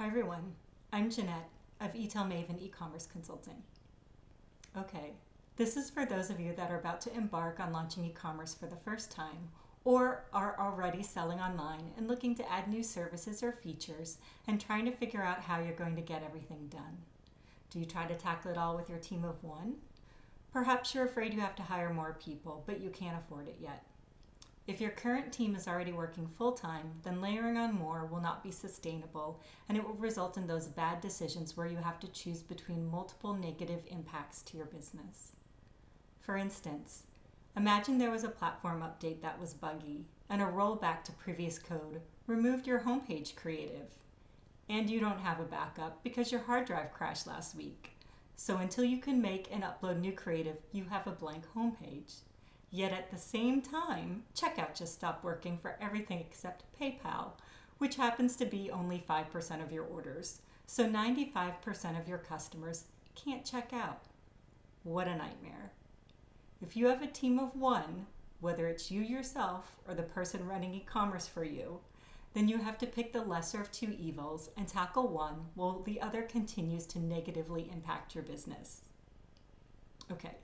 Hi everyone, I'm Jeanette of eTail Maven eCommerce Consulting. Okay, this is for those of you that are about to embark on launching e-commerce for the first time or are already selling online and looking to add new services or features and trying to figure out how you're going to get everything done. Do you try to tackle it all with your team of one? Perhaps you're afraid you have to hire more people, but you can't afford it yet. If your current team is already working full-time, then layering on more will not be sustainable, and it will result in those bad decisions where you have to choose between multiple negative impacts to your business. For instance, imagine there was a platform update that was buggy, and a rollback to previous code removed your homepage creative. And you don't have a backup because your hard drive crashed last week. So until you can make and upload new creative, you have a blank homepage. Yet at the same time, checkout just stopped working for everything except PayPal, which happens to be only 5% of your orders. So 95% of your customers can't check out. What a nightmare. If you have a team of one, whether it's you yourself or the person running e-commerce for you, then you have to pick the lesser of two evils and tackle one while the other continues to negatively impact your business. Okay.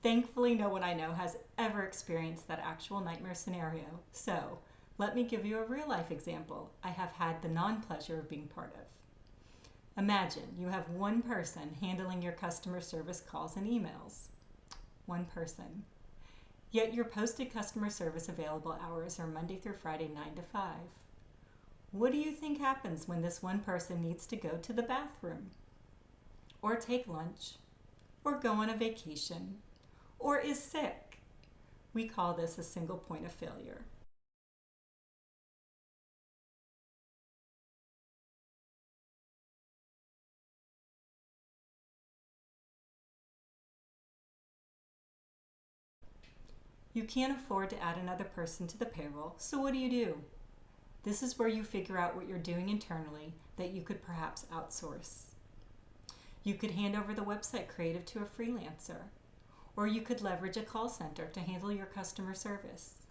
Thankfully, no one I know has ever experienced that actual nightmare scenario. So, let me give you a real-life example I have had the non-pleasure of being part of. Imagine you have one person handling your customer service calls and emails. One person. Yet your posted customer service available hours are Monday through Friday, 9 to 5. What do you think happens when this one person needs to go to the bathroom? Or take lunch? Or go on a vacation? Or is sick? We call this a single point of failure. You can't afford to add another person to the payroll, so what do? This is where you figure out what you're doing internally that you could perhaps outsource. You could hand over the website creative to a freelancer. Or you could leverage a call center to handle your customer service.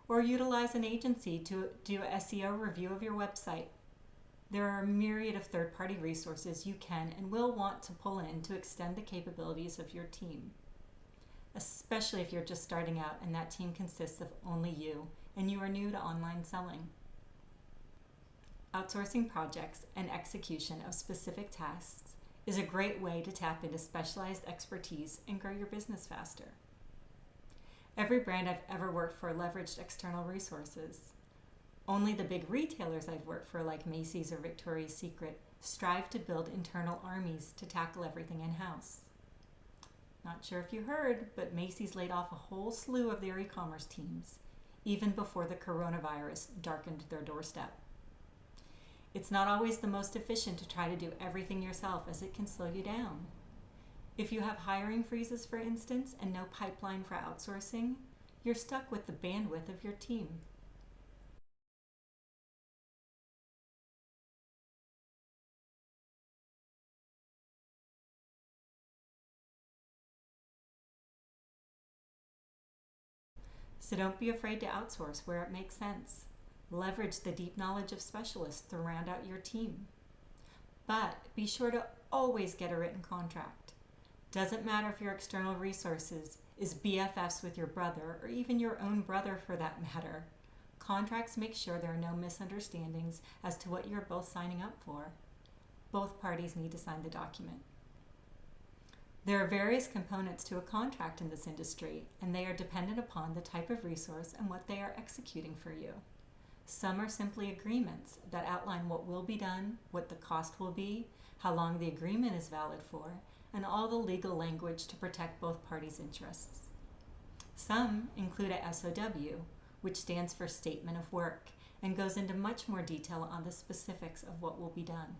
Or utilize an agency to do a SEO review of your website. There are a myriad of third-party resources you can and will want to pull in to extend the capabilities of your team. Especially if you're just starting out and that team consists of only you and you are new to online selling. Outsourcing projects and execution of specific tasks is a great way to tap into specialized expertise and grow your business faster. Every brand I've ever worked for leveraged external resources. Only the big retailers I've worked for, like Macy's or Victoria's Secret, strive to build internal armies to tackle everything in-house. Not sure if you heard, but Macy's laid off a whole slew of their e-commerce teams, even before the coronavirus darkened their doorstep. It's not always the most efficient to try to do everything yourself, as it can slow you down. If you have hiring freezes, for instance, and no pipeline for outsourcing, you're stuck with the bandwidth of your team. So don't be afraid to outsource where it makes sense. Leverage the deep knowledge of specialists to round out your team. But be sure to always get a written contract. Doesn't matter if your external resources is BFFs with your brother or even your own brother for that matter. Contracts make sure there are no misunderstandings as to what you're both signing up for. Both parties need to sign the document. There are various components to a contract in this industry, and they are dependent upon the type of resource and what they are executing for you. Some are simply agreements that outline what will be done, what the cost will be, how long the agreement is valid for, and all the legal language to protect both parties' interests. Some include a SOW, which stands for Statement of Work, and goes into much more detail on the specifics of what will be done.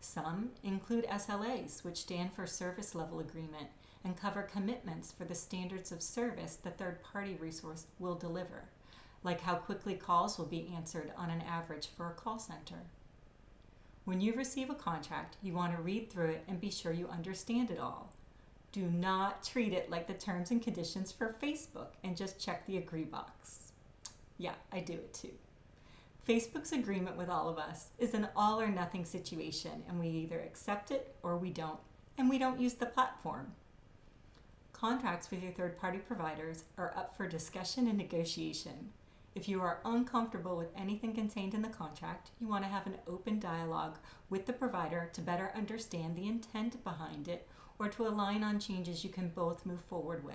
Some include SLAs, which stand for Service Level Agreement, and cover commitments for the standards of service the third-party resource will deliver, like how quickly calls will be answered on an average for a call center. When you receive a contract, you want to read through it and be sure you understand it all. Do not treat it like the terms and conditions for Facebook and just check the agree box. Yeah, I do it too. Facebook's agreement with all of us is an all or nothing situation, and we either accept it or we don't, and we don't use the platform. Contracts with your third-party providers are up for discussion and negotiation. If you are uncomfortable with anything contained in the contract, you want to have an open dialogue with the provider to better understand the intent behind it or to align on changes you can both move forward with.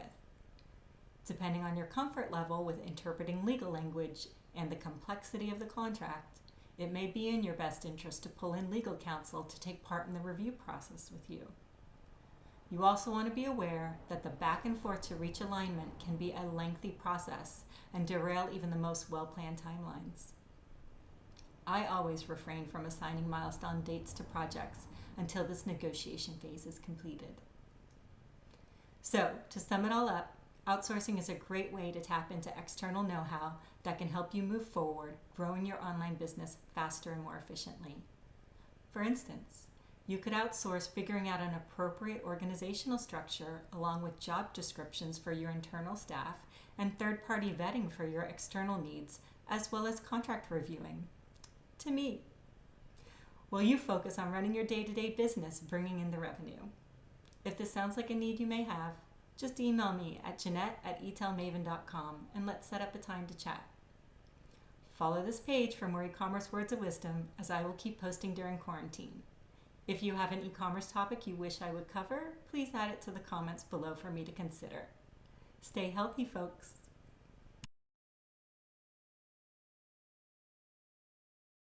Depending on your comfort level with interpreting legal language and the complexity of the contract, it may be in your best interest to pull in legal counsel to take part in the review process with you. You also want to be aware that the back and forth to reach alignment can be a lengthy process and derail even the most well-planned timelines. I always refrain from assigning milestone dates to projects until this negotiation phase is completed. So, to sum it all up, outsourcing is a great way to tap into external know-how that can help you move forward, growing your online business faster and more efficiently. For instance, you could outsource figuring out an appropriate organizational structure along with job descriptions for your internal staff and third-party vetting for your external needs, as well as contract reviewing. To me. While you focus on running your day-to-day business, bringing in the revenue. If this sounds like a need you may have, just email me at Jeanette@eTailMaven.com and let's set up a time to chat. Follow this page for more e-commerce words of wisdom, as I will keep posting during quarantine. If you have an e-commerce topic you wish I would cover, please add it to the comments below for me to consider. Stay healthy, folks.